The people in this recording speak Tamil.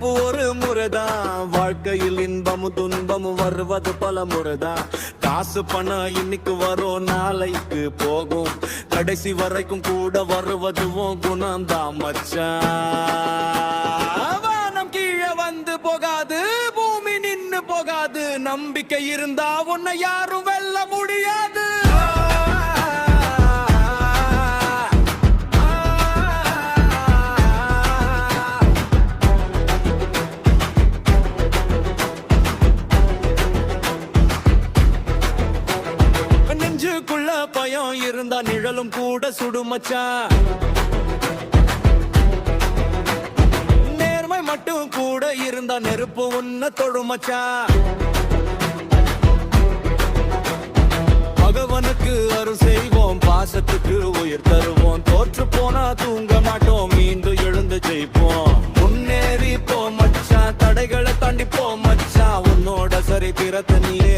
பிறப்பு ஒரு முறைதான், வாழ்க்கையில் இன்பமும் துன்பமும் வருவது பல முறைதான். காசு பணம் இன்னைக்கு வரும் நாளைக்கு போகும், கடைசி வரைக்கும் கூட வருவதுவும் குணம்தான் மச்சான். வானம் கீழே வந்து போகாது, பூமி நின்னு போகாது, நம்பிக்கை இருந்தா உன்னை யாரும் வெல்ல முடியாது. நெஞ்சுக்குள்ள பயம் இருந்தா நிழலும் கூட சுடுமச்சான், நேர்மை மட்டும் கூட இருந்தா நெருப்பு உன்ன தொடுமச்சான். பகவனுக்கு அருள் செய்வோம், பாசத்துக்கு உயிர் தருவோம், தோற்று போனா தூங்க மாட்டோம், மீண்டும் எழுந்து ஜெயிப்போம். முன்னேறி போ மச்சான், தடைகளை தாண்டி போ மச்சான், உன்னோட சரித்திரத்தை நீயே